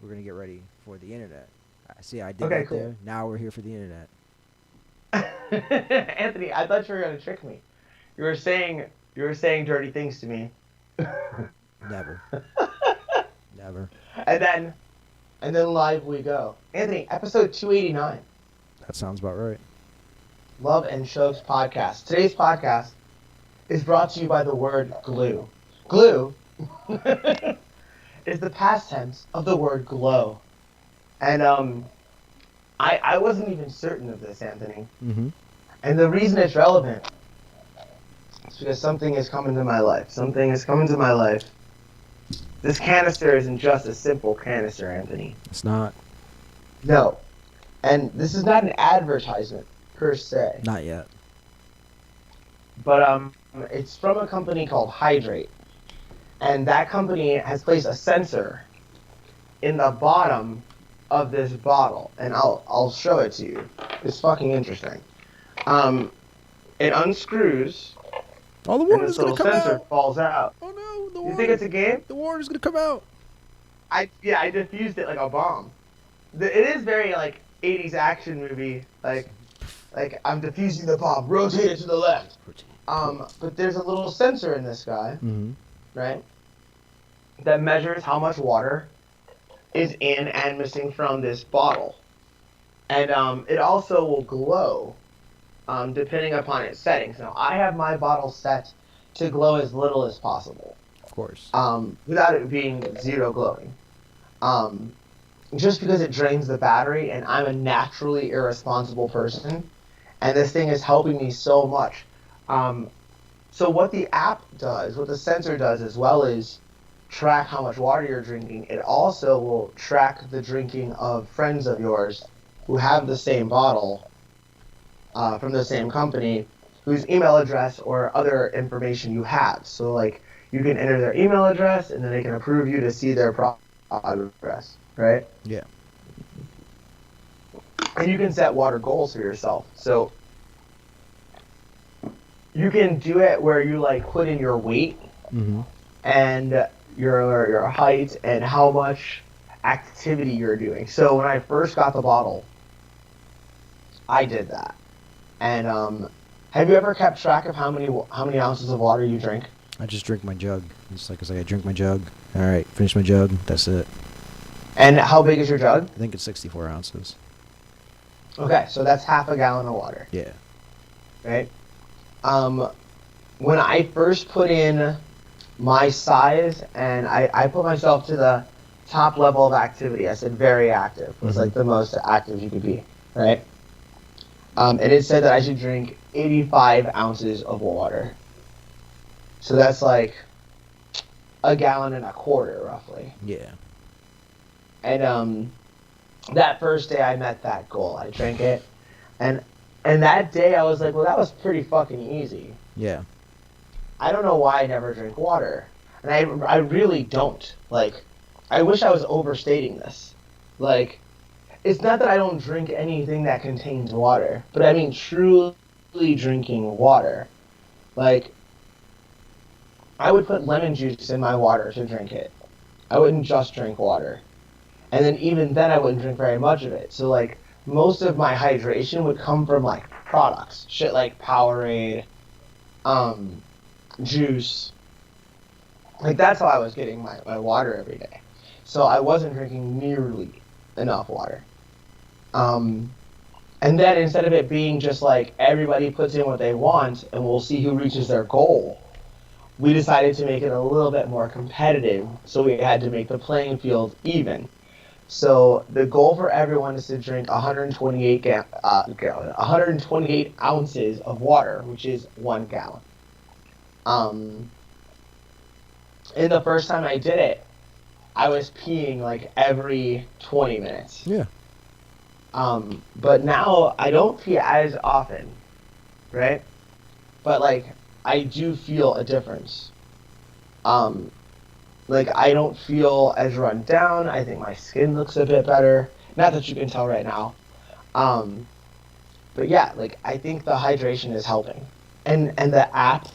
we're gonna get ready for the internet. See, I did Okay, that cool. there. Now we're here for the internet. Anthony, I thought you were gonna trick me. You were saying dirty things to me. Never, never. and then and then live we go. Anthony, episode 289. That sounds about right. Love and Shows podcast. Today's podcast is brought to you by the word glue. Glue is the past tense of the word glow. And I wasn't even certain of this, Anthony. Mm-hmm. And the reason it's relevant is because something has come into my life. Something has come into my life. This canister isn't just a simple canister, Anthony. It's not. No. And this is not an advertisement per se. Not yet. But it's from a company called Hydrate. And that company has placed a sensor in the bottom of this bottle. And I'll show it to you. It's fucking interesting. It unscrews, Oh, the and water's this gonna little come sensor out. falls out. Oh no, the You water. think it's a game? The water's gonna come out. I diffused it like a bomb. It is very like 80s action movie, like I'm diffusing the bomb, rotate it to the left. But there's a little sensor in this guy, Mm-hmm. right, that measures how much water is in and missing from this bottle, and it also will glow, depending upon its settings. Now I have my bottle set to glow as little as possible. Of course. Without it being zero glowing. Just because it drains the battery, and I'm a naturally irresponsible person, and this thing is helping me so much. So what the app does, what the sensor does as well, is track how much water you're drinking. It also will track the drinking of friends of yours who have the same bottle from the same company, whose email address or other information you have. So like you can enter their email address, and then they can approve you to see their progress, right? Yeah. And you can set water goals for yourself. So you can do it where you like put in your weight Mm-hmm. and your height and how much activity you're doing. So when I first got the bottle, I did that. And have you ever kept track of how many ounces of water you drink? I just drink my jug. It's like I drink my jug. All right, finish my jug. That's it. And how big is your jug? I think it's 64 ounces. Okay, so that's half a gallon of water, Yeah. right? When I first put in my size, and I put myself to the top level of activity, I said very active. Was like the most active you could be, right? And it said that I should drink 85 ounces of water. So that's like a gallon and a quarter, roughly. Yeah. And that first day I met that goal. I drank it, and that day I was like, well, that was pretty fucking easy. Yeah. I don't know why I never drink water, and I really don't. Like, I wish I was overstating this. Like, it's not that I don't drink anything that contains water, but I mean truly drinking water. Like, I would put lemon juice in my water to drink it. I wouldn't just drink water. And then even then I wouldn't drink very much of it. So like most of my hydration would come from like products. Shit like Powerade, juice. Like that's how I was getting my water every day. So I wasn't drinking nearly enough water. And then instead of it being just like everybody puts in what they want and we'll see who reaches their goal, we decided to make it a little bit more competitive. So we had to make the playing field even. So the goal for everyone is to drink 128 ounces of water, which is 1 gallon. And the first time I did it, I was peeing like every 20 minutes. Yeah. But now I don't pee as often, right? But like I do feel a difference. Like I don't feel as run down. I think my skin looks a bit better. Not that you can tell right now. But yeah, like I think the hydration is helping. And the app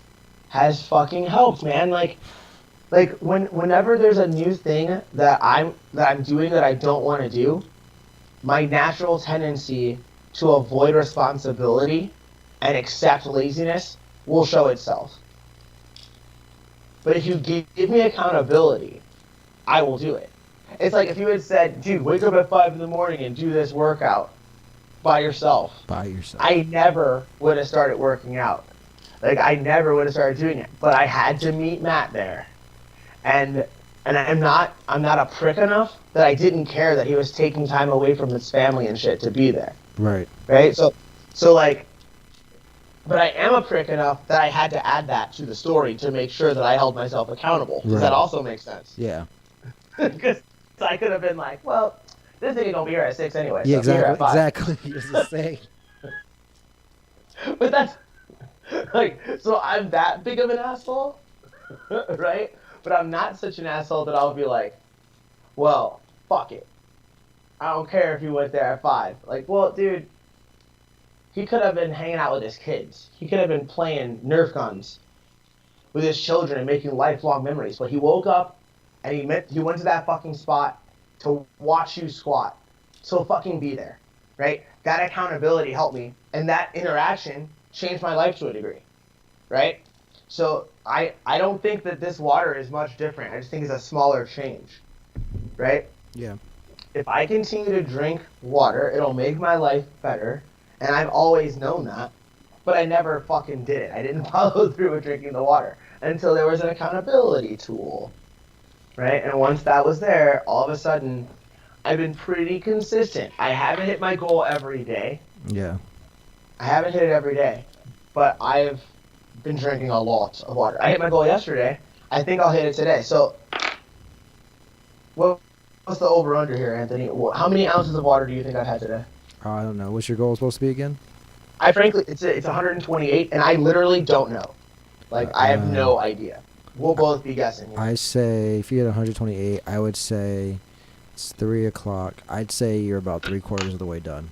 has fucking helped, man. Like Like whenever there's a new thing that I'm doing that I don't want to do, my natural tendency to avoid responsibility and accept laziness will show itself. But if you give me accountability, I will do it. It's like if you had said, dude, wake up at 5 in the morning and do this workout by yourself. By yourself. I never would have started working out. Like, I never would have started doing it. But I had to meet Matt there. And I'm not a prick enough that I didn't care that he was taking time away from his family and shit to be there. Right. Right? So like, but I am a prick enough that I had to add that to the story to make sure that I held myself accountable. Does that also make sense? Yeah. Because I could have been like, well, this thing ain't gonna be here at 6 anyway. Yeah, so exactly. Just the same. But that's like, so I'm that big of an asshole, right? But I'm not such an asshole that I'll be like, well, fuck it. I don't care if you went there at 5. Like, well, dude, he could have been hanging out with his kids. He could have been playing Nerf guns with his children and making lifelong memories. But he woke up and he went to that fucking spot to watch you squat. So fucking be there, right? That accountability helped me, and that interaction changed my life to a degree, right? So I don't think that this water is much different. I just think it's a smaller change, right? Yeah. If I continue to drink water, it'll make my life better, and I've always known that, but I never fucking did it. I didn't follow through with drinking the water until there was an accountability tool, right? And once that was there, all of a sudden, I've been pretty consistent. I haven't hit my goal every day. Yeah. I haven't hit it every day, but I've been drinking a lot of water. I hit my goal yesterday. I think I'll hit it today. So, what's the over/under here, Anthony? How many ounces of water do you think I've had today? I don't know. What's your goal supposed to be again? I frankly, it's 128, and I literally don't know. Like, I have no idea. We'll both be guessing. I say if you had 128, I would say it's 3 o'clock. I'd say you're about 3/4 of the way done.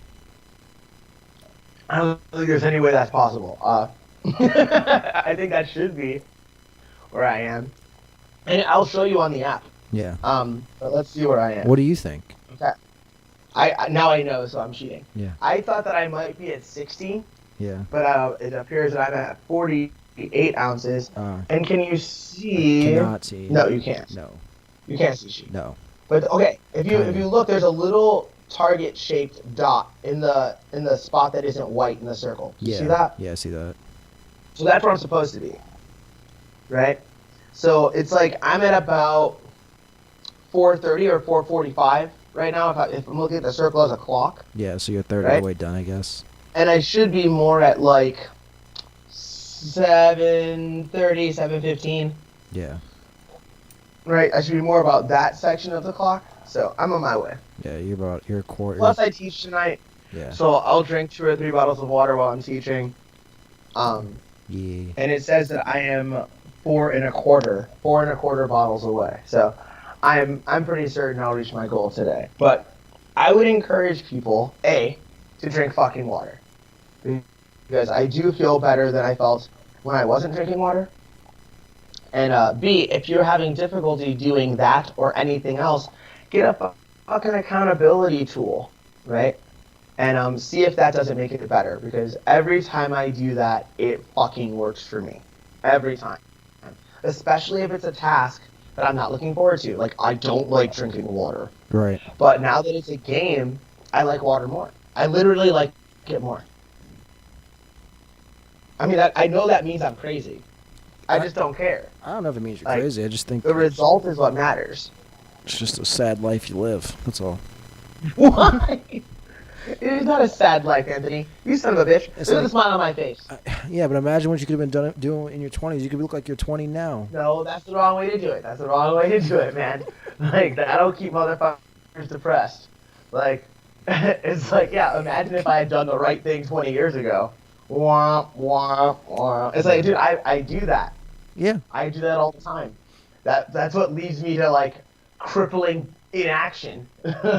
I don't think there's any way that's possible. I think that should be where I am, and I'll show you on the app. Yeah. But let's see where I am. What do you think? Okay. Now I know, so I'm cheating. Yeah. I thought that I might be at 60, Yeah. but it appears that I'm at 48 ounces. And can you see? Cannot see. No, you can't. No. You can't see sheep. No. But okay, if you look, there's a little target-shaped dot in the spot that isn't white in the circle. You see that? Yeah, I see that. So that's where I'm supposed to be, right? So it's like I'm at about 4:30 or 4:45 right now if I'm looking at the circle as a clock. Yeah, so you're a third of the way done, I guess. And I should be more at like 7:30, 7:15. Yeah. Right, I should be more about that section of the clock. So I'm on my way. Yeah, you're a quarter. Plus I teach tonight. Yeah. So I'll drink 2 or 3 bottles of water while I'm teaching. Yeah. And it says that I am 4 1/4 bottles away. So I'm pretty certain I'll reach my goal today. But I would encourage people, A, to drink fucking water. Because I do feel better than I felt when I wasn't drinking water. And B, if you're having difficulty doing that or anything else, get a fucking accountability tool, right? And see if that doesn't make it better. Because every time I do that, it fucking works for me. Every time. Especially if it's a task that I'm not looking forward to. Like, I don't like drinking water. Right. But now that it's a game, I like water more. I literally like it more. I mean, I know that means I'm crazy. I just don't care. I don't know if it means you're Like, crazy. I just think The result is what matters. it's just a sad life you live. That's all. Why? It is not a sad life, Anthony. You son of a bitch. It's Look at like- the smile on my face. Yeah, but imagine what you could have been doing in your 20s. You could look like you're 20 now. No, that's the wrong way to do it. That's the wrong way to do it, man. Like, that'll keep motherfuckers depressed. Like, it's like, yeah, imagine if I had done the right thing 20 years ago. Wah, wah, wah. It's like, dude, I do that. Yeah. I do that all the time. That's what leads me to, like, crippling inaction.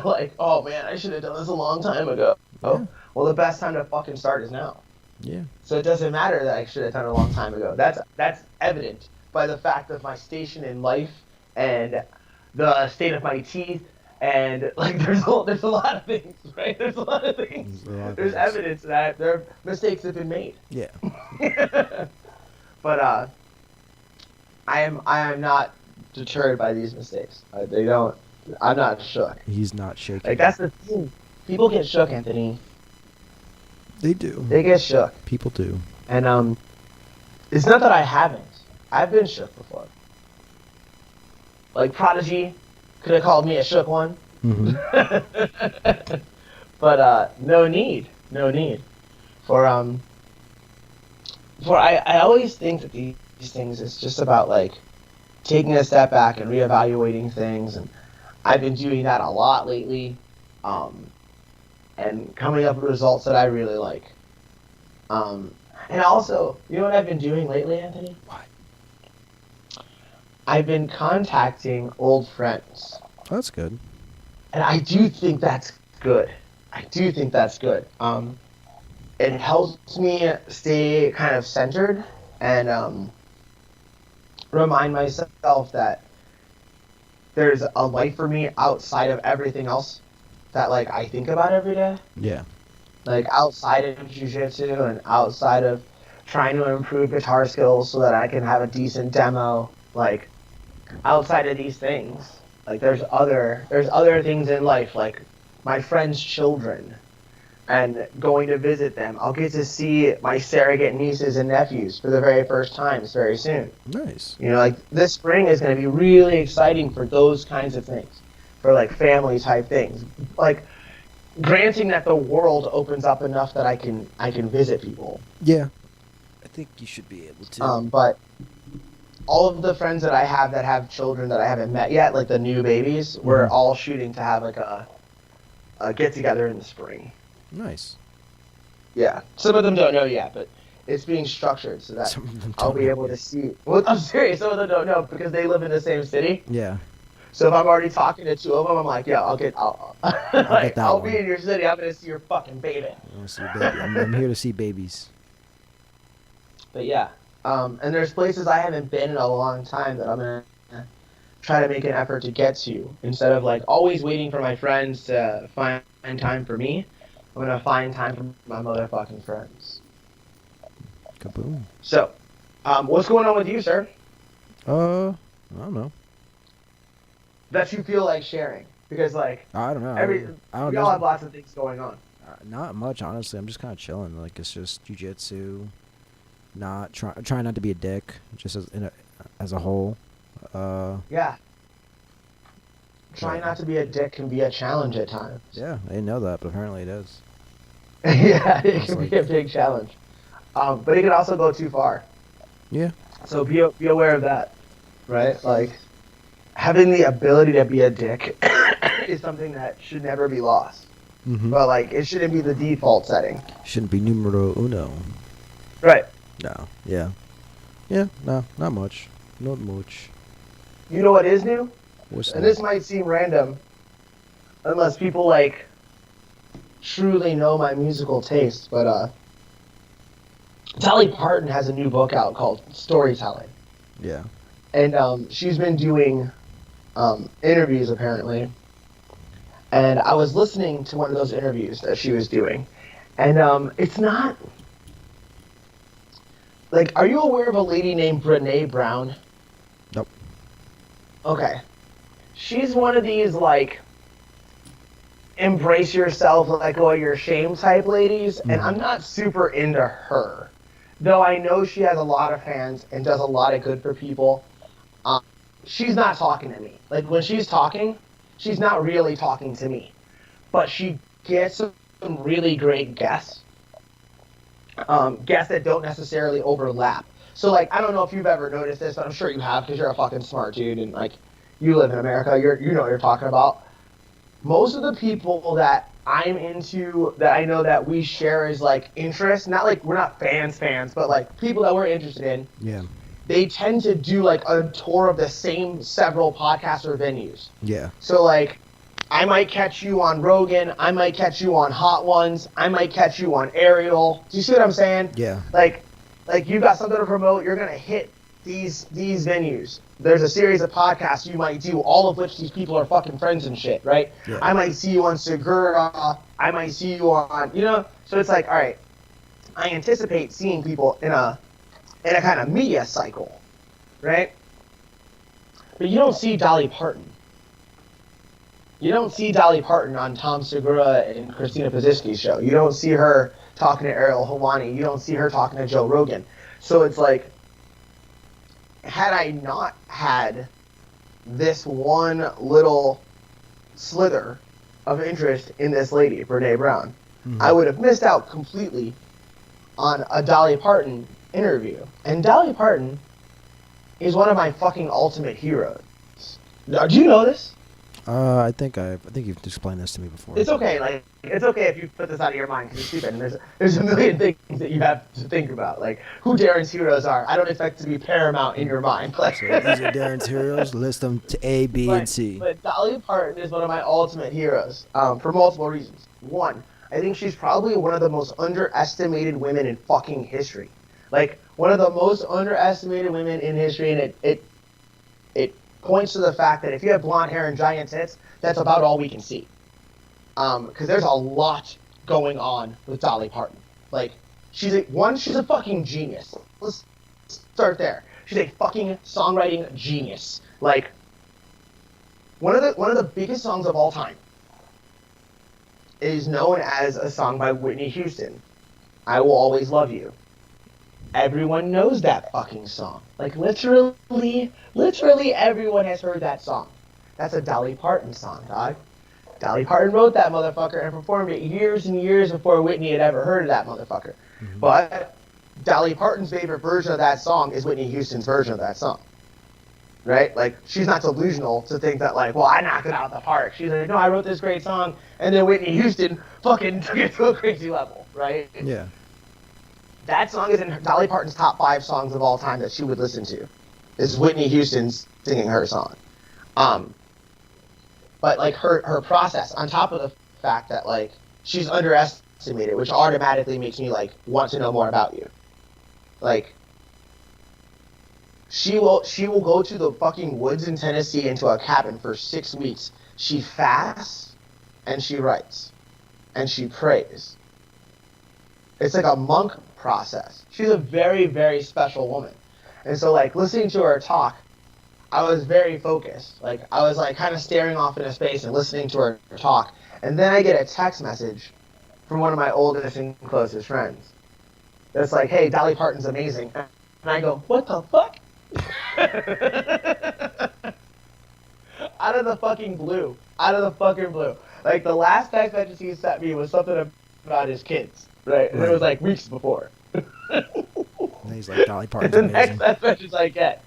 Like, oh, man, I should have done this a long time ago. Yeah. Well, the best time to fucking start is now. Yeah. So it doesn't matter that I should have done it a long time ago. That's evident by the fact of my station in life and the state of my teeth. And like, there's a lot of things, right? There's a lot of things. There's a lot of There's things. evidence that there mistakes have been made. Yeah. But I am not deterred by these mistakes. They don't. I'm not shook. He's not shaking. Like, that's the thing. People get shook, Anthony. They do. They get shook, People do. and it's not that I haven't. I've been shook before. Like Prodigy could have called me a shook one. Hmm. But no need for I always think that these things is just about like taking a step back and reevaluating things, and I've been doing that a lot lately, and coming up with results that I really like. And also, you know what I've been doing lately, Anthony? What? I've been contacting old friends. Oh, that's good. And I do think that's good. It helps me stay kind of centered and remind myself that there's a life for me outside of everything else that like I think about every day. Yeah. Like outside of jiu-jitsu and outside of trying to improve guitar skills so that I can have a decent demo. Like outside of these things, like there's other things in life, like my friends' children and going to visit them. I'll get to see my surrogate nieces and nephews for the very first times very soon. Nice. You know, like this spring is going to be really exciting for those kinds of things, for like family type things. Like granting that the world opens up enough that I can visit people. Yeah. I think you should be able to. But all of the friends that I have that have children that I haven't met yet, like the new babies, we're all shooting to have like a get together in the spring. Nice. Yeah, some of them don't know yet, but it's being structured so that Some of them I'll don't be know able yet. to see. Well, I'm serious. Some of them don't know because they live in the same city. Yeah. So if I'm already talking to two of them, I'm like, yeah, I'll get like, that I'll one. be in your city. I'm gonna see your fucking baby. I want to see a baby. I'm here to see babies. But yeah, and there's places I haven't been in a long time that I'm gonna try to make an effort to get to instead of like always waiting for my friends to find time for me. I'm gonna find time for my motherfucking friends. Kaboom. So, what's going on with you, sir? I don't know. That you feel like sharing? Because like I don't know. I we all have lots of things going on. Not much, honestly. I'm just kind of chilling. Like it's just jujitsu. Not trying not to be a dick, just as a whole. Yeah. Trying not to be a dick can be a challenge at times. Yeah, I didn't know that, but apparently it is. Yeah, it It's can like- be a big challenge. But it can also go too far. Yeah. So be aware of that, right? Like, having the ability to be a dick is something that should never be lost. Mm-hmm. But, like, it shouldn't be the default setting. Shouldn't be numero uno. Right. No. Yeah. Yeah. No. Not much. Not much. You know what is new? What's And that? this might seem random, unless people, like, truly know my musical taste, but, Dolly Parton has a new book out called Storytelling. Yeah. And she's been doing interviews apparently, and I was listening to one of those interviews that she was doing, and it's not like, are you aware of a lady named Brene Brown? Nope. Okay, she's one of these like embrace yourself, let go of your shame type ladies, and I'm not super into her, though I know she has a lot of fans and does a lot of good for people. She's not talking to me. Like, when she's talking, she's not really talking to me. But she gets some really great guests. Guests that don't necessarily overlap. So, like, I don't know if you've ever noticed this, but I'm sure you have because you're a fucking smart dude and, like, you live in America. You know what you're talking about. Most of the people that I'm into, that I know that we share as, like, interest, not like we're not fans, but, like, people that we're interested in, Yeah. they tend to do like a tour of the same several podcasts or venues. Yeah. So like, I might catch you on Rogan, I might catch you on Hot Ones, I might catch you on Ariel. Do you see what I'm saying? Yeah. Like you got something to promote, you're gonna hit these venues. There's a series of podcasts you might do, all of which these people are fucking friends and shit, right? Yeah. I might see you on Segura. I might see you on, you know. So it's like, all right, I anticipate seeing people in a kind of media cycle, right? But you don't see Dolly Parton. You don't see Dolly Parton on Tom Segura and Christina Pazisky's show. You don't see her talking to Ariel Helwani. You don't see her talking to Joe Rogan. So it's like, had I not had this one little slither of interest in this lady, Brene Brown, I would have missed out completely on a Dolly Parton interview. And Dolly Parton is one of my fucking ultimate heroes. Do you know this? I think you've explained this to me before. It's okay. Like, it's okay if you put this out of your mind because it's stupid. And there's a million things that you have to think about, like who Darren's heroes are. I don't expect it to be paramount in your mind. Like, So these are Darren's heroes. List them to A, B, and C. But Dolly Parton is one of my ultimate heroes for multiple reasons. One, I think she's probably one of the most underestimated women in fucking history. Like, one of the most underestimated women in history, and it points to the fact that if you have blonde hair and giant tits, that's about all we can see. Because there's a lot going on with Dolly Parton. Like, she's a fucking genius. Let's start there. She's a fucking songwriting genius. Like, one of the biggest songs of all time is known as a song by Whitney Houston. I Will Always Love You. Everyone knows that fucking song. Like, literally everyone has heard that song. That's a Dolly Parton song, dog. Dolly Parton wrote that motherfucker and performed it years and years before Whitney had ever heard of that motherfucker. Mm-hmm. But Dolly Parton's favorite version of that song is Whitney Houston's version of that song. Right? Like, she's not delusional to think that, like, well, I knocked it out of the park. She's like, no, I wrote this great song, and then Whitney Houston fucking took it to a crazy level, right? Yeah. That song is in Dolly Parton's top 5 songs of all time that she would listen to. Is Whitney Houston's singing her song. But, like, her process, on top of the fact that, like, she's underestimated, which automatically makes me, like, want to know more about you. Like, she will go to the fucking woods in Tennessee into a cabin for 6 weeks. She fasts, and she writes, and she prays. It's like a monk process. She's a very, very special woman. And so, like, listening to her talk, I was very focused. Like, I was, like, kind of staring off into space and listening to her talk. And then I get a text message from one of my oldest and closest friends. That's like, hey, Dolly Parton's amazing. And I go, what the fuck? Out of the fucking blue. Out of the fucking blue. Like, the last text message he sent me was something about his kids. Right? And it was, like, weeks before. And he's like, Dolly Parton's the amazing. next message I get,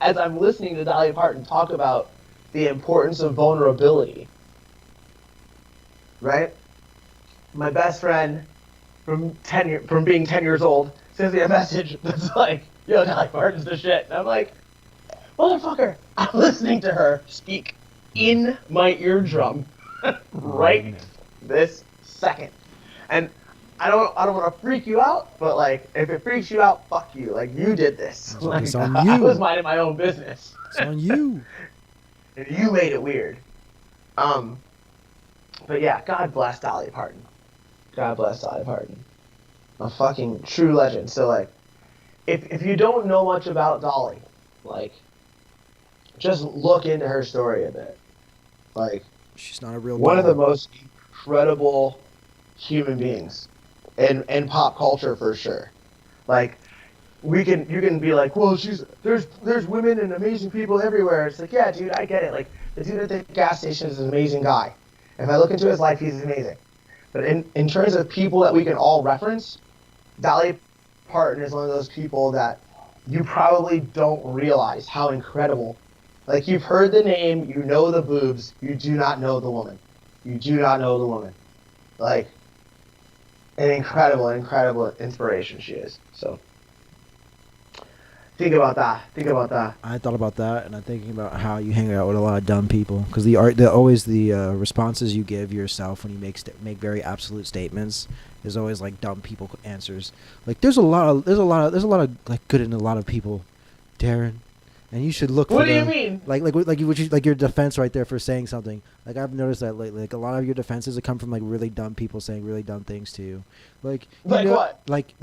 as I'm listening to Dolly Parton talk about the importance of vulnerability, right? My best friend from being 10 years old sends me a message that's like, yo, Dolly Parton's the shit. And I'm like, motherfucker, I'm listening to her speak in my eardrum right this second. And I don't want to freak you out, but, like, if it freaks you out, fuck you. Like, you did this. Like, it's on you. I was minding my own business. It's on you. And you made it weird. But yeah, God bless Dolly Parton. God bless Dolly Parton. A fucking true legend. So, like, if you don't know much about Dolly, like, just look into her story a bit. Like, she's not a real one doll. of the most incredible human beings in pop culture, for sure. Like, you can be like, well, there's women and amazing people everywhere. It's like, yeah, dude, I get it. Like, the dude at the gas station is an amazing guy. If I look into his life, he's amazing. But in terms of people that we can all reference, Dolly Parton is one of those people that you probably don't realize how incredible. Like, you've heard the name, you know the boobs, you do not know the woman. You do not know the woman. Like, an incredible inspiration she is. So, think about that. I thought about that, and I'm thinking about how you hang out with a lot of dumb people, because the responses you give yourself when you make very absolute statements is always like dumb people answers. Like, there's a lot of like good in a lot of people, Darren, and you should look for What do you the mean? like your defense right there for saying something. Like I've noticed that lately, like a lot of your defenses have come from like really dumb people saying really dumb things to you. Like you Like know, what? like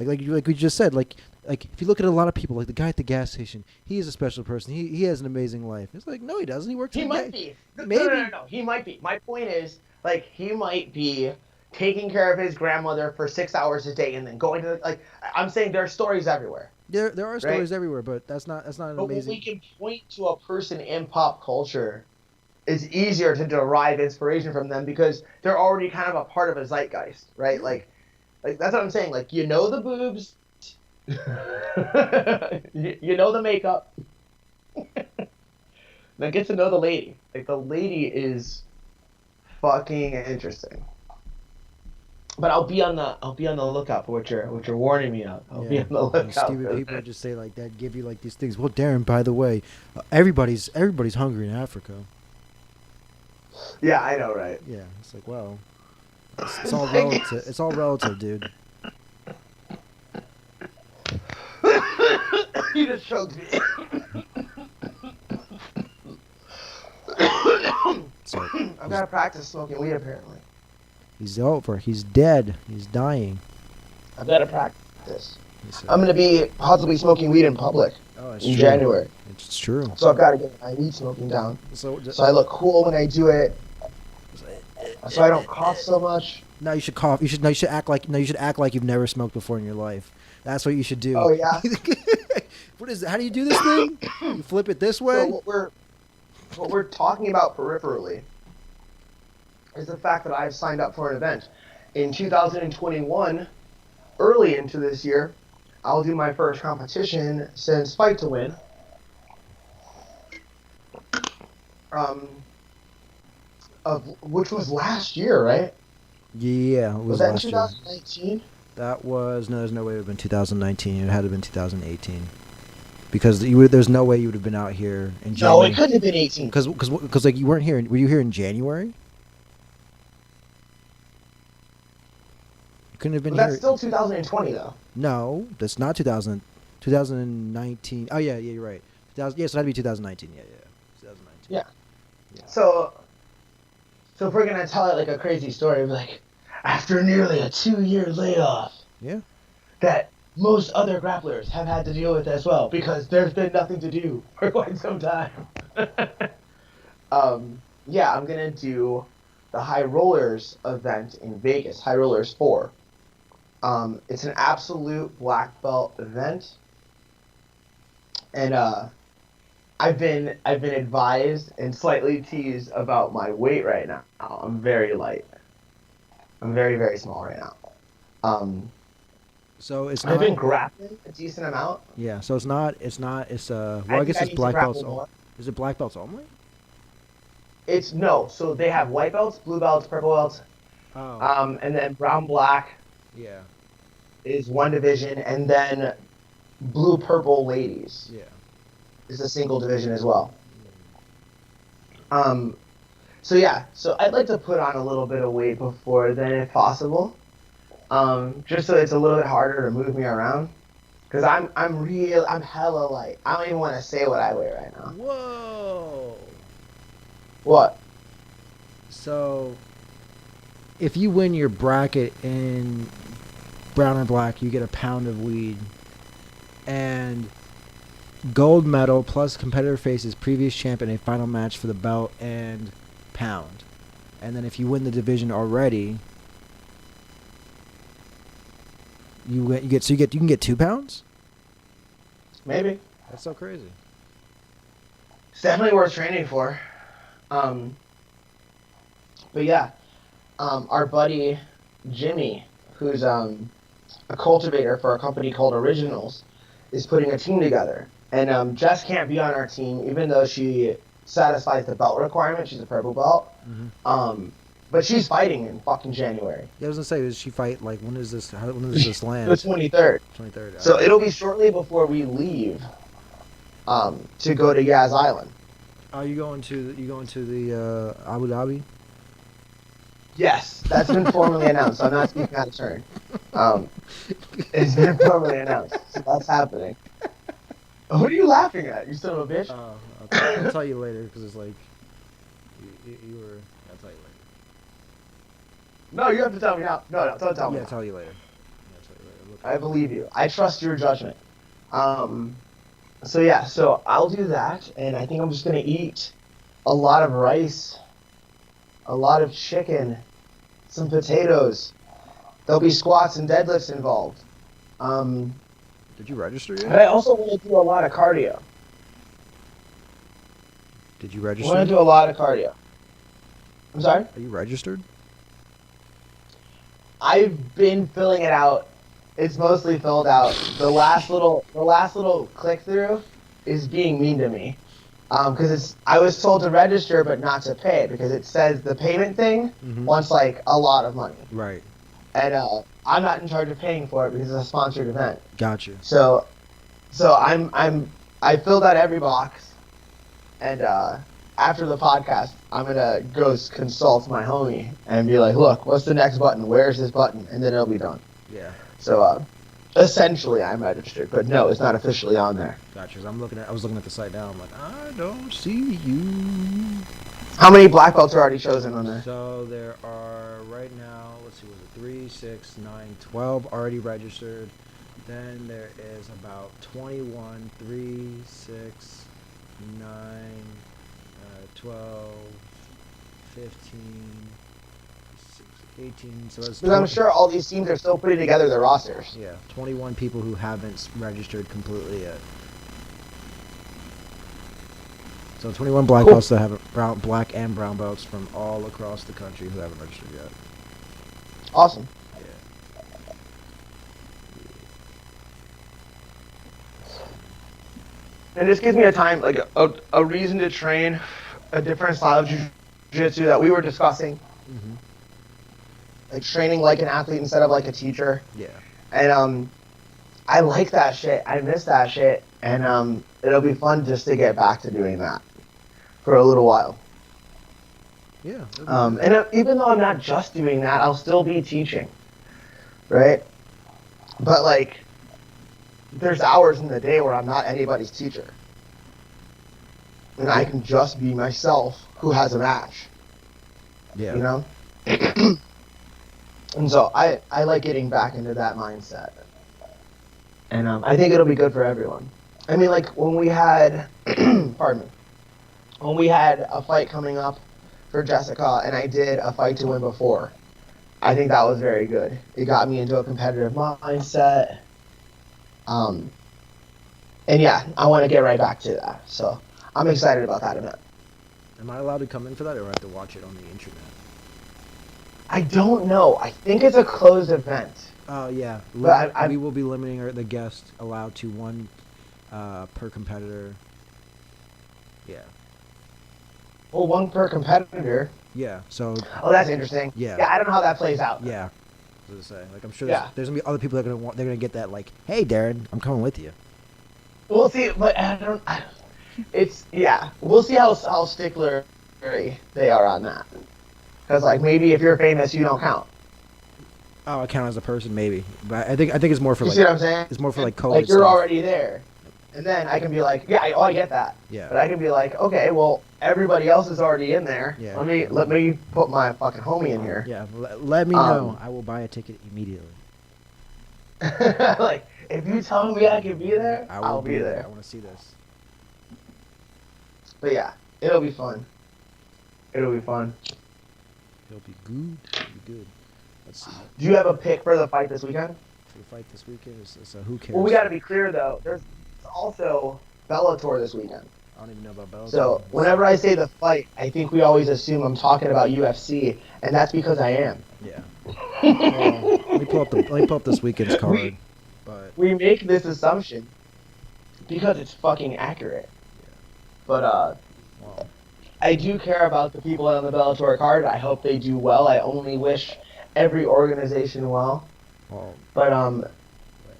we just said, like if you look at a lot of people, like the guy at the gas station, he is a special person. He has an amazing life. It's like no, he doesn't. He works. He at might be. No, Maybe. no, no, no, no. He might be. My point is, like, he might be taking care of his grandmother for 6 hours a day and then going to like. I'm saying there are stories everywhere. There are stories everywhere, but that's not an But when amazing. we can point to a person in pop culture, it's easier to derive inspiration from them because they're already kind of a part of a zeitgeist, right? Like that's what I'm saying. Like you know the boobs, you know the makeup. Now get to know the lady. Like the lady is fucking interesting. But I'll be on the lookout for what you're warning me of. I'll be on the And lookout. stupid For people that. just say like that, give you like these things. Well, Darren, by the way, everybody's hungry in Africa. Yeah, I know, right? Yeah, it's like well, it's all Like- relative. It's all relative, dude. You just choked me. So I've got to practice smoking weed apparently. he's over. He's dead. He's dying. I've got to practice. He said, I'm gonna be possibly smoking weed in public oh, it's in true. January, It's true. so I've got to get my weed smoking down, So so I look cool when I do it, so I don't cough so much. now you should cough. You should act like you've never smoked before in your life. That's what you should do. Oh yeah. What is it? How do you do this thing? You flip it this way. So what we're talking about peripherally is the fact that I've signed up for an event in 2021. Early into this year, I'll do my first competition since Fight to Win. Of which was last year, right? Yeah, it was that in last year. 2019? That was no. There's no way it would have been 2019. It had to have been 2018. Because there's no way you would have been out here in No, January. it couldn't have been 18. Because like you weren't here. Were you here in January? You couldn't have been But that's here. still 2020 though. No, that's not 2019. Oh yeah, you're right. 2000. Yeah, so that'd be 2019. Yeah. 2019. Yeah. So if we're gonna tell it like a crazy story, like after nearly a 2-year layoff, Yeah. that most other grapplers have had to deal with as well because there's been nothing to do for quite some time. Yeah, I'm gonna do the High Rollers event in Vegas, High Rollers 4. It's an absolute black belt event, and I've been advised and slightly teased about my weight right now. I'm very light. I'm very, very small right now. So it's I've not. been grappling a decent amount. Yeah. So it's not. It's not. It's Well, I think guess it's need to black grapple belts. more. Is it black belts only? It's no. So they have white belts, blue belts, purple belts, Oh. and then brown black Yeah. is one division, and then blue purple ladies Yeah. is a single division as well. So yeah, so I'd like to put on a little bit of weight before then, if possible, just so it's a little bit harder to move me around, because I'm hella light. I don't even want to say what I weigh right now. Whoa. What? So, if you win your bracket in brown or black, you get a pound of weed. And gold medal plus competitor faces previous champ in a final match for the belt and pound. And then if you win the division already, you can get 2 pounds? Maybe. That's so crazy. It's definitely worth training for. But yeah, our buddy Jimmy, who's a cultivator for a company called Originals, is putting a team together. And Jess can't be on our team, even though she satisfies the belt requirement. She's a purple belt. Mm-hmm. But she's fighting in fucking January. Yeah, I was gonna say, does she fight like when does this The land? 23rd. 23rd. So it'll be shortly before we leave to go to Yaz Island. Are you going to the Abu Dhabi? Yes, that's been formally announced. I'm not speaking out of turn. It's been formally announced, so that's happening. What are you laughing at? You son of a bitch. I'll tell you later because it's like you were. I'll tell you later. No, you have to tell me now. No, don't tell me. Yeah, now. I'll tell you later. Yeah, I'll tell you later. Look, I believe you. I trust your judgment. So yeah, so I'll do that, and I think I'm just gonna eat a lot of rice, a lot of chicken, some potatoes. There'll be squats and deadlifts involved. Did you register But yet? I also want to do a lot of cardio. Did you I want to register? do a lot of cardio. I'm sorry? Are you registered? I've been filling it out. It's mostly filled out. The last little click through is being mean to me. Because I was told to register but not to pay because it says the payment thing wants like a lot of money. Right. And I'm not in charge of paying for it because it's a sponsored event. Gotcha. So I filled out every box, and after the podcast, I'm gonna go consult my homie and be like, look, what's the next button? Where's this button? And then it'll be done. Yeah. So essentially, I'm registered, but no, it's not officially on there. Gotcha. 'Cause I was looking at the site now. I'm like, I don't see you. How many black belts are already chosen on there? So there are right now. Let's see, was it 3, 6, 9, 12 already registered? Then there is about 21, 3, 6, 9, 12, 15, 18. So that's Because I'm sure all these teams are still putting together their rosters. Yeah, 21 people who haven't registered completely yet. So 21 black belts that have black and brown belts from all across the country who haven't registered yet. Awesome. Yeah. And this gives me a time, like a reason to train a different style of jiu-jitsu that we were discussing. Like training like an athlete instead of like a teacher. Yeah. And I like that shit. I miss that shit. And it'll be fun just to get back to doing that for a little while. Yeah. And even though I'm not just doing that, I'll still be teaching, right? But like, there's hours in the day where I'm not anybody's teacher, and I can just be myself who has a match. Yeah. You know. And so I like getting back into that mindset, and I think it'll be good for everyone. I mean, like when we had, pardon me, when we had a fight coming up for Jessica, and I did a fight to win before. I think that was very good. It got me into a competitive mindset. And yeah, I want to get right back to that. So I'm excited about that event. Am I allowed to come in for that, or I have to watch it on the internet? I don't know. I think it's a closed event. Oh yeah. But We will be limiting the guests allowed to one per competitor. Yeah. Well, one per competitor. Yeah. So. Oh, that's interesting. Yeah. Yeah, I don't know how that plays out. Yeah. I was gonna say, like, I'm sure Yeah. there's gonna be other people that are they're gonna get that, like, hey Darren, I'm coming with you. We'll see, but it's, yeah. We'll see how stickler they are on that. Because, like, maybe if you're famous, you don't count. Oh, I count as a person, maybe, but I think it's more for You like. see what I'm saying? It's more for like COVID Like, you're stuff. already there. And then I can be like, yeah, I get that. Yeah. But I can be like, okay, well, everybody else is already in there. Yeah. Let me put my fucking homie in here. Yeah. Let me know. I will buy a ticket immediately. Like, if you tell me I can be there, I'll be there. I want to see this. But yeah, it'll be fun. It'll be fun. It'll be good. It'll be good. Let's see. Do you have a pick for the fight this weekend? For the fight this weekend, it's who cares? Well, we got to be clear though. There's also Bellator this weekend. I don't even know about Bellator. So whenever I say the fight, I think we always assume I'm talking about UFC, and that's because I am. Yeah. Well, let me pull up this weekend's card. But We make this assumption because it's fucking accurate. But well, I do care about the people on the Bellator card. I hope they do well. I only wish every organization well. But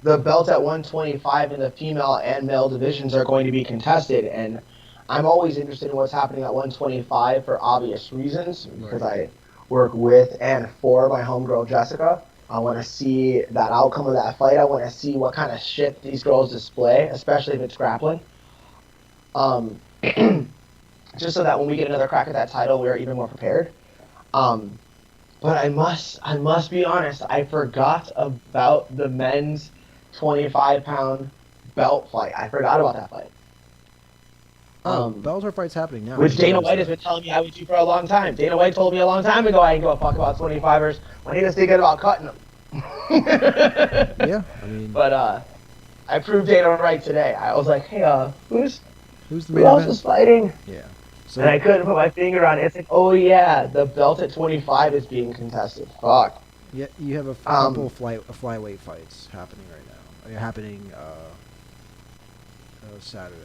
the belt at 125 in the female and male divisions are going to be contested, and I'm always interested in what's happening at 125 for obvious reasons, because I work with and for my homegirl Jessica. I want to see that outcome of that fight. I want to see what kind of shit these girls display, especially if it's grappling. Um, just so that when we get another crack at that title, we're even more prepared. Um, but I must be honest. I forgot about the men's 25-pound belt fight. I forgot about that fight. Bellator fight's happening now. Which You Dana realize White has that. been telling me I would do for a long time. Dana White told me a long time ago I didn't give a fuck about 25ers when he was thinking about cutting them. Yeah, I mean, But I proved Dana right today. I was like, hey, who's the who main else event? is fighting? Yeah. So And I couldn't put my finger on it. It's like, oh yeah, the belt at 25 is being contested. Fuck. yeah, you have a Um, couple flyweight fights happening right now. They're happening Saturday.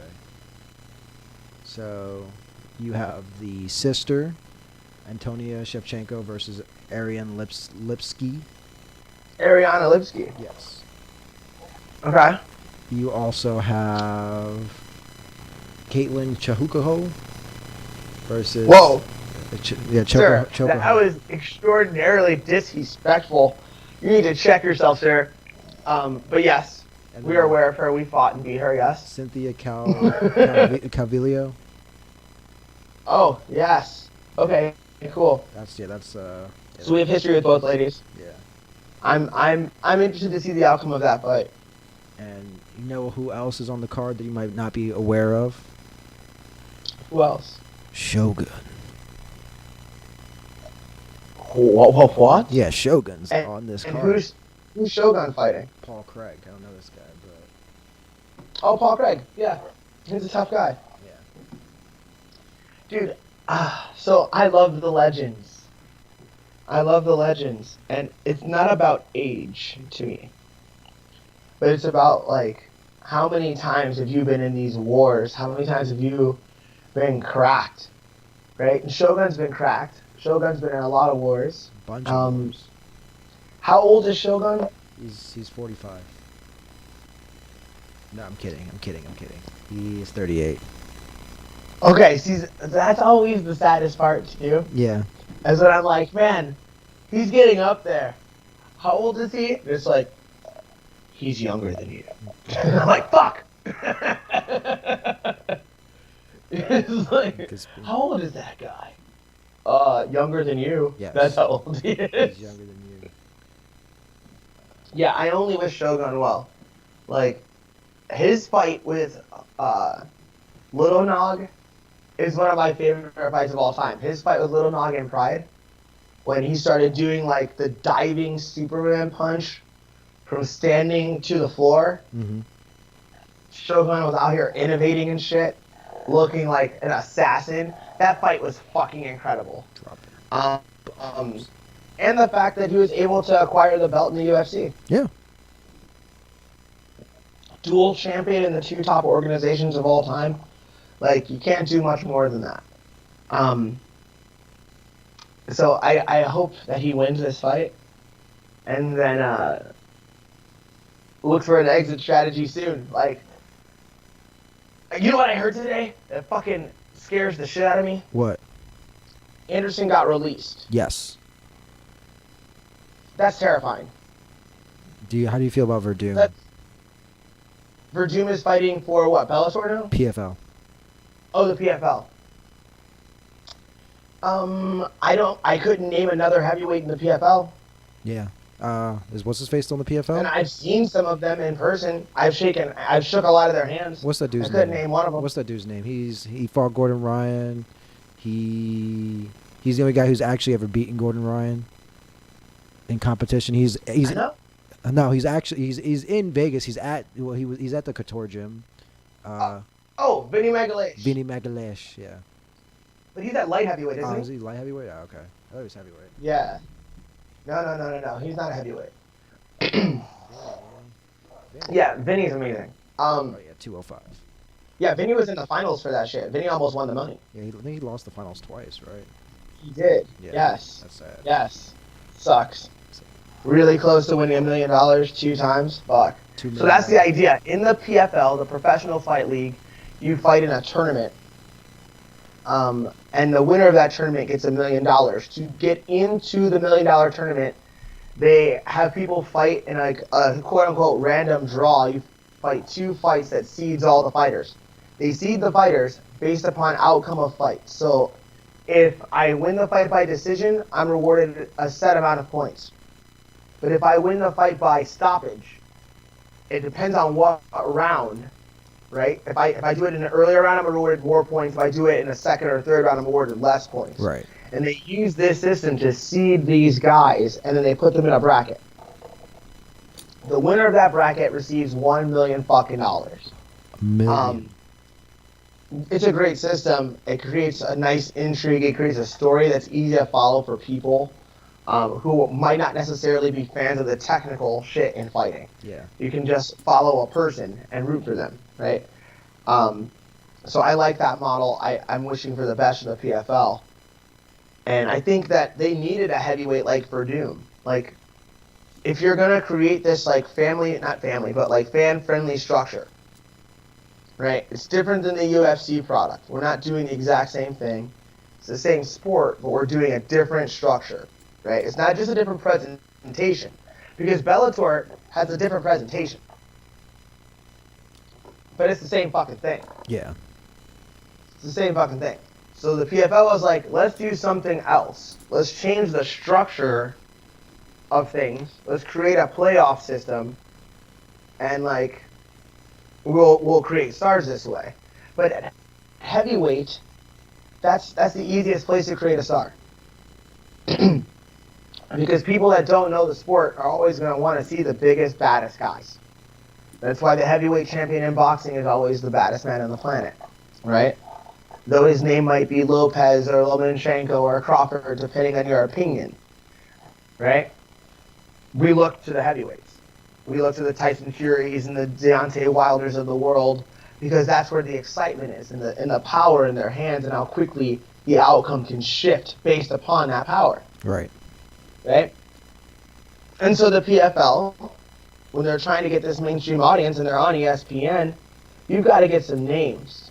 So you have the sister, Antonia Shevchenko versus Ariane Lipsky. Ariana Lipsky. Yes. Okay. You also have Caitlin Chahukaho versus. Whoa. Choco. Sir, that was extraordinarily disrespectful. You need to check yourself, sir. But yes, And we then are aware of her. We fought and beat her, yes. Cynthia Calvillo. Oh, yes. Okay, cool. That's So we have history with both ladies. yeah. I'm interested to see the outcome of that fight. And you know who else is on the card that you might not be aware of? Who else? Shogun. What? Yeah, Shogun's And, on this and card. who's Shogun fighting? Paul Craig. I don't know this guy, but Oh, Paul Craig. Yeah, he's a tough guy. yeah. Dude, so I love the legends. And it's not about age to me. But it's about, like, how many times have you been in these wars? How many times have you been cracked? Right? And Shogun's been cracked. Shogun's been in a lot of wars. Bunch of wars. How old is Shogun? He's 45. No, I'm kidding. He's 38. Okay, see, that's always the saddest part, too. Yeah. Is when I'm like, man, he's getting up there. How old is he? And it's like, he's younger than you. And I'm like, fuck! It's like, how old is that guy? Younger than you. Yes. That's how old he is. He's younger than you. Yeah, I only wish Shogun well. Like, his fight with Little Nog is one of my favorite fights of all time. His fight with Little Nog in Pride, when he started doing, like, the diving Superman punch from standing to the floor. Mm-hmm. Shogun was out here innovating and shit, looking like an assassin. That fight was fucking incredible. Drop it. And the fact that he was able to acquire the belt in the UFC. Yeah. Dual champion in the two top organizations of all time. Like, you can't do much more than that. So I hope that he wins this fight. And then look for an exit strategy soon. Like, you know what I heard today? That fucking scares the shit out of me. What? Anderson got released. Yes. That's terrifying. How do you feel about Verdum? Verdum is fighting for what? Bellator now? PFL. Oh, the PFL. I couldn't name another heavyweight in the PFL. Yeah. Is what's his face still in the PFL? And I've seen some of them in person. I've shook a lot of their hands. What's that dude's I couldn't name? name one of them. What's that dude's name? He fought Gordon Ryan. He's the only guy who's actually ever beaten Gordon Ryan in competition. He's I know. no, he's in Vegas. He's at the Couture gym. Oh, Vinny Magalesh. Vinny Magalesh, yeah. But he's at light heavyweight, isn't Is he? he light heavyweight? Oh, okay. I thought he was heavyweight. Yeah. No. He's not a heavyweight. Yeah, Vinny's amazing. Oh yeah, 205. Yeah, Vinny was in the finals for that shit. Vinny almost won the money. Yeah, I think he lost the finals twice, right? He did. Yeah. Yes. That's sad. Yes. Sucks. Really close to winning $1 million 2 times. Fuck. $2 million. So that's the idea. In the PFL, the Professional Fight League, you fight in a tournament. And the winner of that tournament gets $1 million. To get into the $1 million tournament, They have people fight in like a quote unquote random draw. You fight 2 fights that seeds all the fighters. They seed the fighters based upon outcome of fights. So if I win the fight by decision, I'm rewarded a set amount of points. But if I win the fight by stoppage, it depends on what round, right? If I do it in an earlier round, I'm rewarded more points. If I do it in a second or third round, I'm awarded less points. Right. And they use this system to seed these guys, and then they put them in a bracket. The winner of that bracket receives $1 million fucking dollars. Million. It's a great system. It creates a nice intrigue. It creates a story that's easy to follow for people who might not necessarily be fans of the technical shit in fighting. Yeah. You can just follow a person and root for them, right? So I like that model. I'm wishing for the best of the PFL. And I think that they needed a heavyweight like Verdum. Like, if you're going to create this, like, not family, but, like, fan-friendly structure, right? It's different than the UFC product. We're not doing the exact same thing. It's the same sport, but we're doing a different structure, right? It's not just a different presentation. Because Bellator has a different presentation. But it's the same fucking thing. Yeah. It's the same fucking thing. So the PFL was like, let's do something else. Let's change the structure of things. Let's create a playoff system, and like, we'll create stars this way. But at heavyweight, that's the easiest place to create a star. Because people that don't know the sport are always going to want to see the biggest, baddest guys. That's why the heavyweight champion in boxing is always the baddest man on the planet, right? Though his name might be Lopez or Lomachenko or Crawford, depending on your opinion, right? We look to the heavyweights. We look to the Tyson Furies and the Deontay Wilders of the world, because that's where the excitement is, and the power in their hands, and how quickly the outcome can shift based upon that power. Right. Right? And so the PFL, when they're trying to get this mainstream audience and they're on ESPN, you've got to get some names.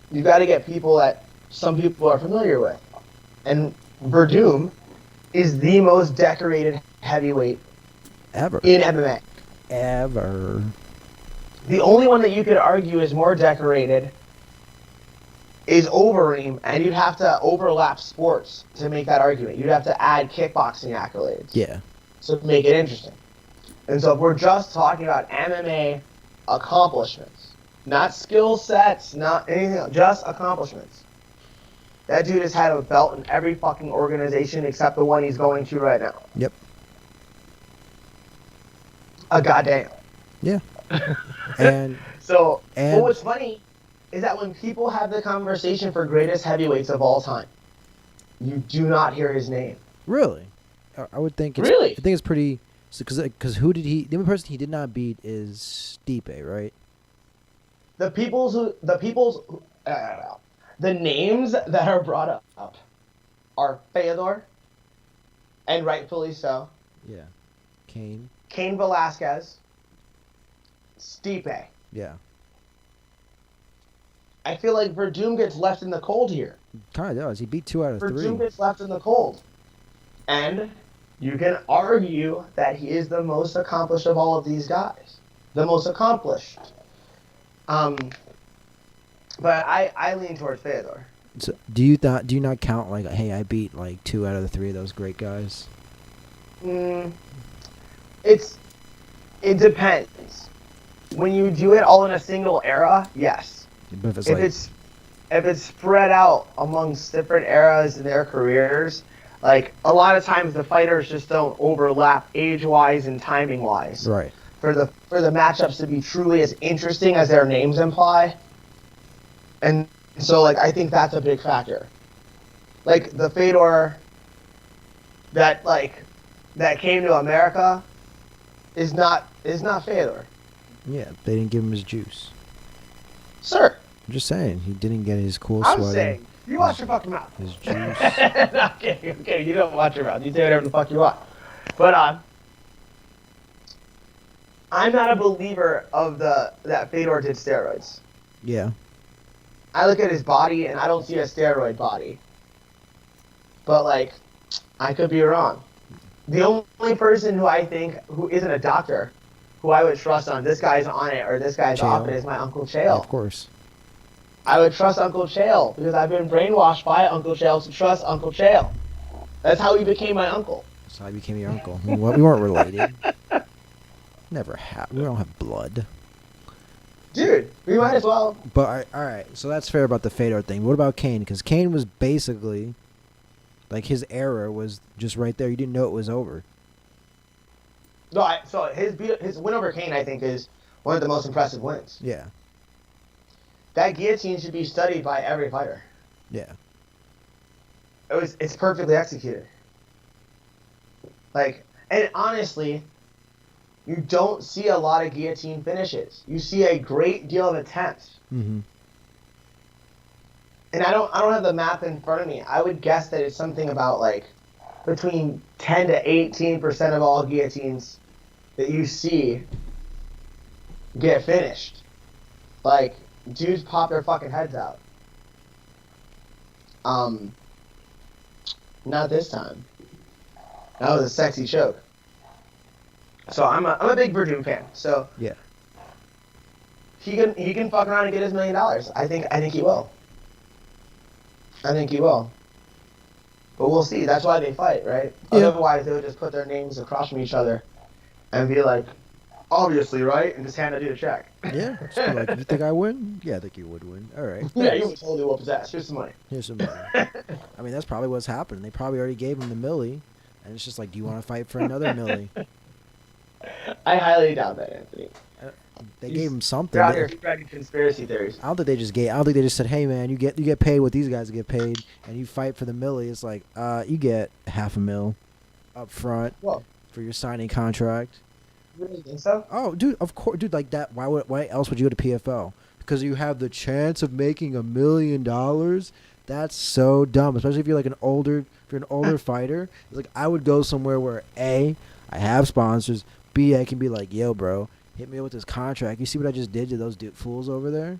You've got to get people that some people are familiar with. And Verdum is the most decorated heavyweight Ever. in MMA. Ever. The only one that you could argue is more decorated is Overeem, and you'd have to overlap sports to make that argument. You'd have to add kickboxing accolades. Yeah. To make it interesting. And so if we're just talking about MMA accomplishments, not skill sets, not anything else, just accomplishments. That dude has had a belt in every fucking organization except the one he's going to right now. Yep. A goddamn. Yeah. And but what's funny is that when people have the conversation for greatest heavyweights of all time, you do not hear his name. Really? I would think it's, Really? I think it's pretty, because who did he, the only person he did not beat is Stipe, right? The names that are brought up are Fedor, and rightfully so, Yeah. Cain. Cain Velasquez, Stipe. Yeah. I feel like Verdum gets left in the cold here. Kind of does. He beat 2 out of 3. Verdum gets left in the cold. And you can argue that he is the most accomplished of all of these guys. The most accomplished. But I lean towards Fedor. So do you not count like, hey, I beat like 2 out of the 3 of those great guys? It depends. When you do it all in a single era, yes. But if it's spread out amongst different eras in their careers, like a lot of times the fighters just don't overlap age-wise and timing-wise. right. For the matchups to be truly as interesting as their names imply. And so like I think that's a big factor. Like the Fedor that came to America is not Fedor. Yeah, they didn't give him his juice. Sir, I'm just saying, he didn't get his cool I'm sweater. saying, you watch your fucking mouth. His juice. No, I'm kidding. You don't watch your mouth. You say whatever the fuck you want. But I'm not a believer of that Fedor did steroids. Yeah. I look at his body and I don't see a steroid body. But like, I could be wrong. The only person who I think who isn't a doctor, who I would trust on this guy's on it or this guy's off it, Chael. is my Uncle Yeah, of Chael. course. I would trust Uncle Chael because I've been brainwashed by Uncle Chael to trust Uncle Chael. That's how he became my uncle. So I became your uncle. We weren't related. Never have. We don't have blood. Dude, we might as well. But all right, so that's fair about the Fedor thing. What about Kane? Because Kane was basically, like, his era was just right there. You didn't know it was over. No, so his win over Kane, I think, is one of the most impressive wins. Yeah, That guillotine should be studied by every fighter. yeah. It's perfectly executed. Like, and honestly, you don't see a lot of guillotine finishes. You see a great deal of attempts. Mm-hmm. And I don't have the map in front of me. I would guess that it's something about like between 10 to 18% of all guillotines that you see get finished. Like, dudes pop their fucking heads out. Not this time. That was a sexy choke. So I'm a big Verdun fan. So Yeah. he can fuck around and get his $1 million. I think he will. I think he will. But we'll see. That's why they fight, right? Yeah. Otherwise, they would just put their names across from each other and be like, obviously, right? And just hand a dude a check. Yeah. Just be like, you think I win? Yeah, I think you would win. All right. Yeah, you would totally whoop his ass. Here's some money. Here's some money. I mean, that's probably what's happened. They probably already gave him the millie, and it's just like, do you want to fight for another millie? I highly doubt that, Anthony. They gave him something. You're out here spreading conspiracy theories. I don't think they just gave. I don't think they just said, "Hey, man, you get paid what these guys get paid, and you fight for the millie." It's like, you get $500,000 up front Whoa. for your signing contract. You really think so? Oh, dude, of course, dude. Like that. Why else would you go to PFL? Because you have the chance of making $1 million. That's so dumb. Especially if you're like an older fighter. It's like, I would go somewhere where A, I have sponsors. B, I can be like, yo, bro, hit me up with this contract. You see what I just did to those fools over there?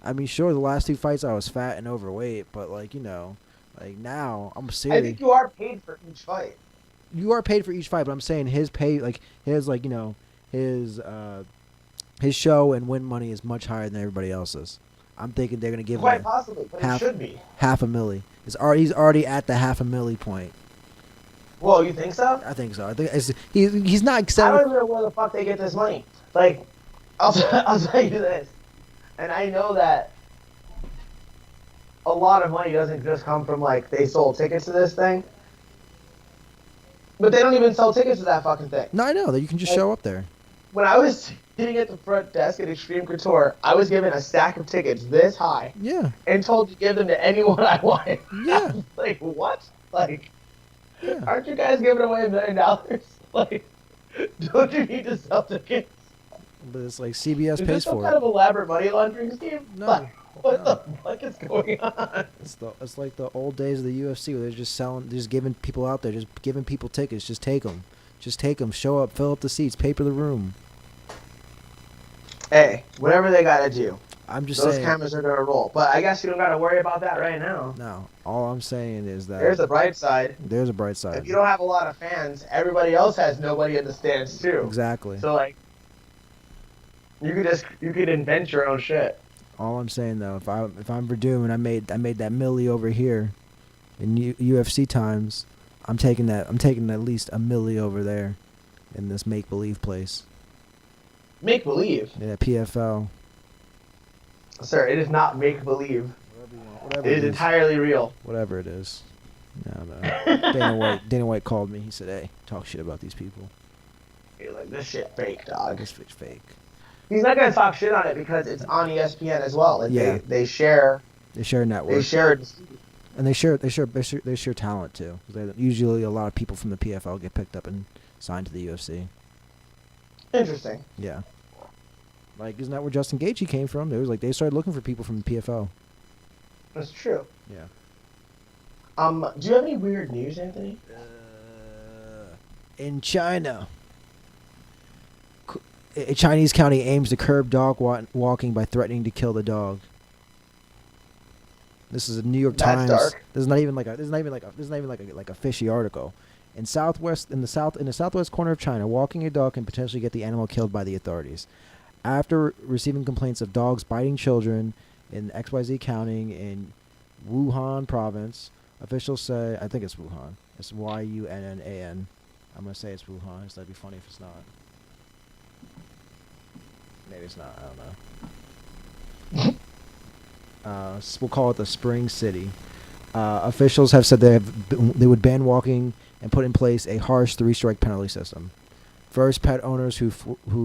I mean, sure, the last 2 fights I was fat and overweight, but like, like now I'm I serious. think you are paid for each fight. You are paid for each fight, but I'm saying his pay, like his, like his show and win money is much higher than everybody else's. I'm thinking they're gonna give Quite him possibly, but half- it should be. $500,000. He's already at the $500,000 point. Whoa, you think so? I think so. I think he's not I excited. don't even know where the fuck they get this money. Like, I'll tell you this, and I know that a lot of money doesn't just come from like they sold tickets to this thing, but they don't even sell tickets to that fucking thing. No, I know that you can just show up there. When I was sitting at the front desk at Extreme Couture, I was given a stack of tickets this high Yeah, and told to give them to anyone I wanted. Yeah. Like, what? Like, yeah. aren't you guys giving away $1 million? Like, don't you need to sell tickets? But it's like CBS Is this pays some for kind it. of elaborate money laundering scheme? No, Like, what no. the fuck is going on? It's like the old days of the UFC where they're just giving people out there, just giving people tickets. Just take them, show up, fill up the seats, paper the room. Hey, whatever they gotta do. I'm just Those saying. cameras are gonna roll. But I guess you don't gotta worry about that right now. No, all I'm saying is that There's the bright side. there's a bright side. If you don't have a lot of fans, everybody else has nobody in the stands too. Exactly. So like, you could invent your own shit. All I'm saying though, if I'm Verdum and I made that milli over here, in UFC times, I'm taking at least a milli over there, in this make believe place. Make believe, Yeah, PFL. sir. It is not make believe. Whatever It is entirely real. Whatever it is. No. Dana White called me. He said, "Hey, talk shit about these people. You're like, this shit fake, dog. This shit's fake." He's not gonna talk shit on it because it's on ESPN as well. Like Yeah. they share They share a network. they share. And they share talent too. Usually, a lot of people from the PFL get picked up and signed to the UFC. Interesting. Yeah. Like, isn't that where Justin Gaethje came from? They started looking for people from the PFL. That's true. Yeah. Do you have any weird news, Anthony? In China, a Chinese county aims to curb dog walking by threatening to kill the dog. This is a New York That's Times. dark. This is not even like a fishy article. In the southwest corner of China, walking a dog can potentially get the animal killed by the authorities. After receiving complaints of dogs biting children in XYZ County in Wuhan province, officials say, I think it's Wuhan. It's Yunnan. I'm going to say it's Wuhan, so that'd be funny if it's not. Maybe it's not, I don't know. We'll call it the Spring City. Officials have said they would ban walking and put in place a harsh 3-strike penalty system. First, pet owners who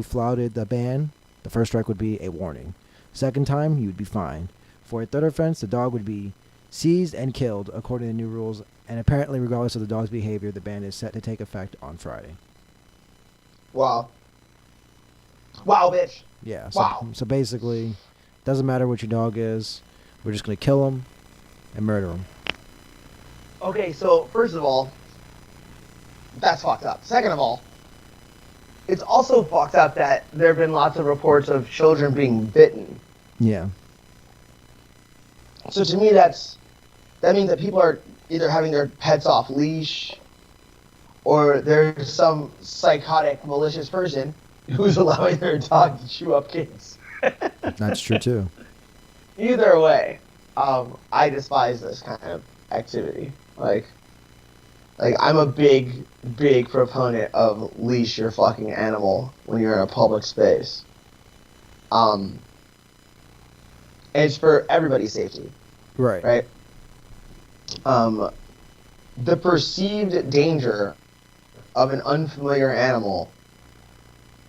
flouted the ban, the first strike would be a warning. Second time, you would be fined. For a third offense, the dog would be seized and killed according to new rules, and apparently regardless of the dog's behavior, the ban is set to take effect on Friday. Wow. Wow, bitch. Yeah, so, Wow. So basically, doesn't matter what your dog is, we're just going to kill him and murder him. Okay, so first of all, that's fucked up. Second of all, it's also fucked up that there have been lots of reports of children being bitten. Yeah. So to me, that means that people are either having their pets off leash, or there's some psychotic, malicious person who's allowing their dog to chew up kids. That's true too. Either way, I despise this kind of activity. Like I'm a big proponent of leash your fucking animal when you're in a public space. And it's for everybody's safety. Right. Right? The perceived danger of an unfamiliar animal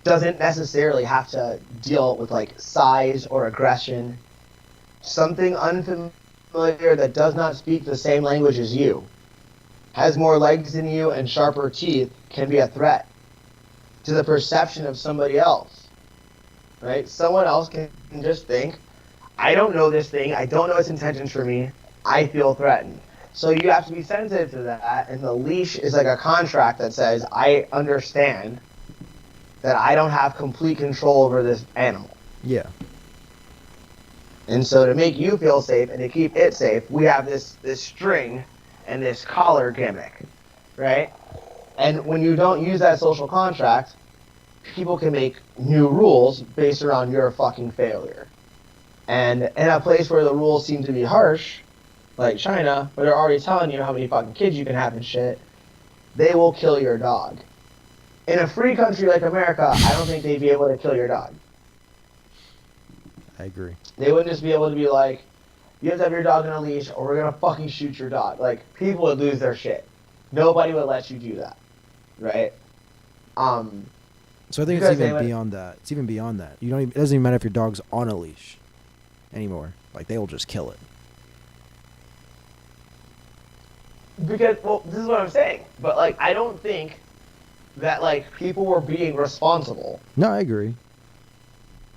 doesn't necessarily have to deal with like size or aggression. Something unfamiliar that does not speak the same language as you, has more legs than you and sharper teeth, can be a threat to the perception of somebody else. Right? Someone else can just think, I don't know this thing, I don't know its intentions for me, I feel threatened. So you have to be sensitive to that, and the leash is like a contract that says, I understand that I don't have complete control over this animal. Yeah. And so to make you feel safe and to keep it safe, we have this string and this collar gimmick, right? And when you don't use that social contract, people can make new rules based around your fucking failure. And in a place where the rules seem to be harsh, like China, where they're already telling you how many fucking kids you can have and shit, they will kill your dog. In a free country like America, I don't think they'd be able to kill your dog. I agree. They wouldn't just be able to be like, you have to have your dog on a leash or we're going to fucking shoot your dog. Like, people would lose their shit. Nobody would let you do that. Right? So I think it's even beyond that. It's even beyond that. It doesn't even matter if your dog's on a leash anymore. Like, they will just kill it. Because, well, this is what I'm saying. But, like, I don't think that, like, people were being responsible. No, I agree.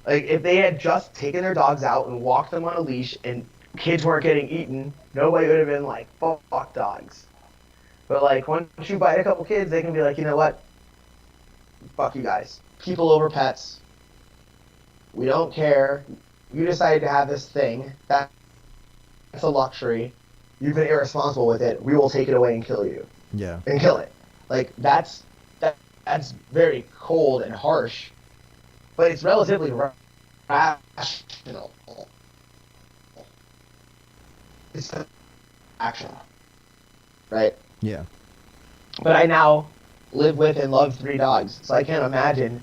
Like, if they had just taken their dogs out and walked them on a leash and kids weren't getting eaten, nobody would have been like, fuck dogs. But, like, once you bite a couple kids, they can be like, you know what? Fuck you guys. People over pets. We don't care. You decided to have this thing. That's a luxury. You've been irresponsible with it. We will take it away and kill you. Yeah. And kill it. Like, that's very cold and harsh. But it's relatively rational. It's action. Right? Yeah. But I now live with and love 3 dogs. So I can't imagine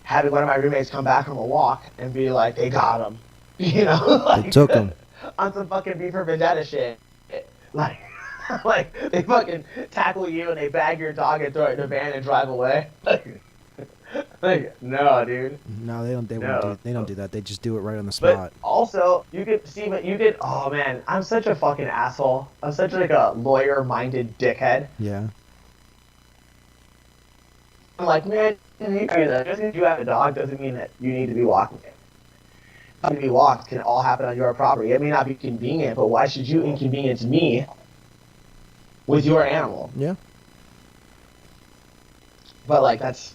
having one of my roommates come back from a walk and be like, they got him. You know? Like, They took him. On some fucking V for Vendetta shit. Like, like, they fucking tackle you and they bag your dog and throw it in a van and drive away. Like, no, dude. No, they don't. They don't do that. They just do it right on the But spot. also, oh man, I'm such a fucking asshole. I'm such like a lawyer-minded dickhead. Yeah. I'm like, man, just because you have a dog doesn't mean that you need to be walking it. To be walked can all happen on your property. It may not be convenient, but why should you inconvenience me with your animal? Yeah. But like that's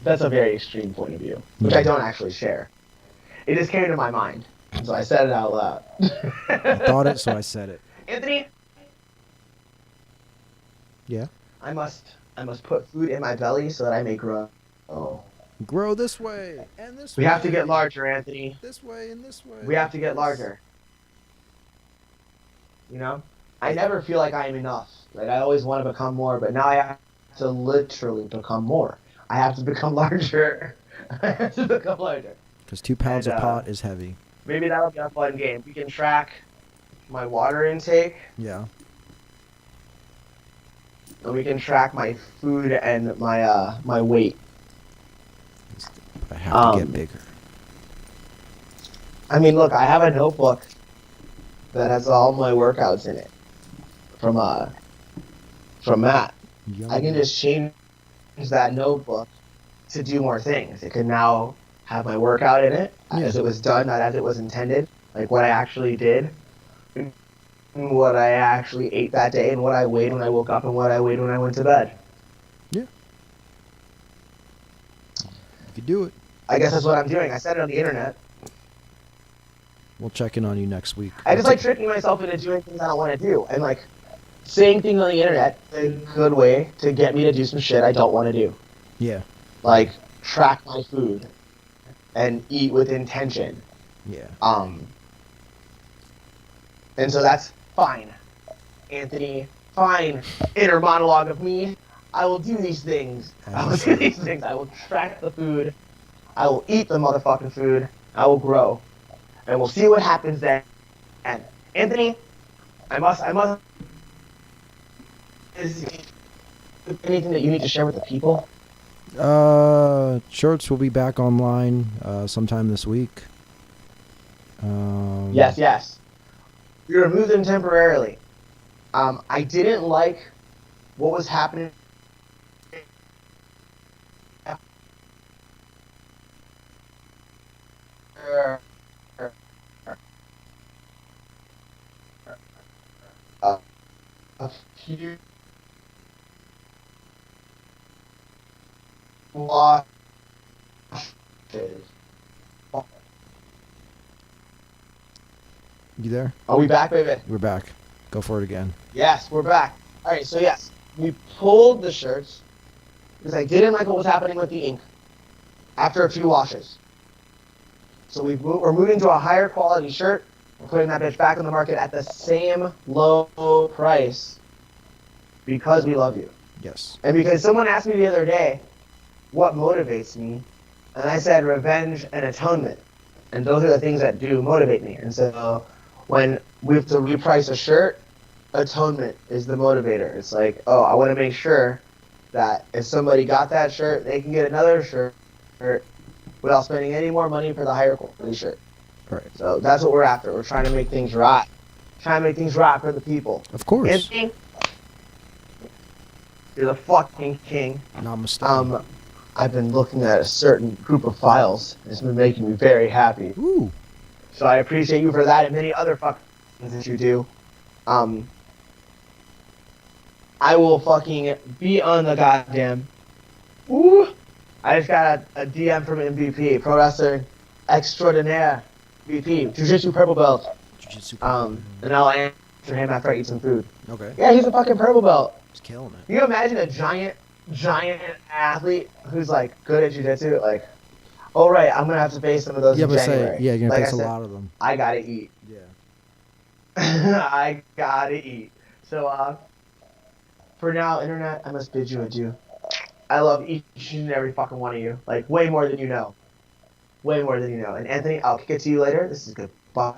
a very extreme point of view, which I don't actually share. It just came to my mind, so I said it out loud. I thought it, so I said it. Anthony? Yeah. I must put food in my belly so that I may grow. Oh. Grow this way and this We way. have to get larger, Anthony. This way and this way. We have to get Yes. larger. You know? I never feel like I am enough. Like I always want to become more, but now I have to literally become more. I have to become larger. I have to become larger. Because 2 pounds And, of pot is heavy. Maybe that'll be a fun game. We can track my water intake, Yeah. and we can track my food and my my weight. I have to get Um, bigger. I mean, look, I have a notebook that has all my workouts in it from Matt. I can just change that notebook to do more things. It can now have my workout in it as it was done, not as it was intended. Like what I actually did, what I actually ate that day, and what I weighed when I woke up, and what I weighed when I went to bed. You could do it. I guess that's what I'm doing. I said it on the internet. We'll check in on you next week. I just like tricking myself into doing things I don't want to do, and like saying things on the internet is a good way to get me to do some shit I don't want to do. Yeah. Like track my food and eat with intention. Yeah. And so that's fine, Anthony. Fine, inner monologue of me. I will do these things. I will do these things. I will track the food. I will eat the motherfucking food. I will grow, and we'll see what happens then. And Anthony, I must. Is there anything that you need to share with the people? Shirts will be back online sometime this week. Yes. We removed them temporarily. I didn't like what was happening. A few washes. You there? Are we back, baby? We're back. Go for it again. Yes, we're back. All right, so yes, we pulled the shirts because I didn't like what was happening with the ink after a few washes. So we're moving to a higher quality shirt. We're putting that bitch back on the market at the same low price because we love you. Yes. And because someone asked me the other day what motivates me, and I said revenge and atonement. And those are the things that do motivate me. And so when we have to reprice a shirt, atonement is the motivator. It's like, oh, I want to make sure that if somebody got that shirt, they can get another shirt without spending any more money for the higher quality shirt. Right. So that's what we're after. We're trying to make things right. Trying to make things right for the people. Of course. Anthony, you're the fucking king. Namaste. I've been looking at a certain group of files. It's been making me very happy. Ooh. So I appreciate you for that and many other fucking things that you do. I will fucking be on the goddamn. Ooh! I just got a DM from MVP, Pro Wrestler Extraordinaire VP, Jiu-Jitsu Purple Belt. Jiu-Jitsu. And I'll answer him after I eat some food. Okay. Yeah, he's a fucking Purple Belt. He's killing it. Can you imagine a giant athlete who's like good at jiu-jitsu? Like, oh right, I'm gonna have to face some of those Yeah, in but January. say, yeah, you're gonna Like face I a said, lot of them. I gotta eat. Yeah. I gotta eat. So, for now, internet, I must bid you adieu. I love each and every fucking one of you. Like, way more than you know. Way more than you know. And Anthony, I'll kick it to you later. This is good.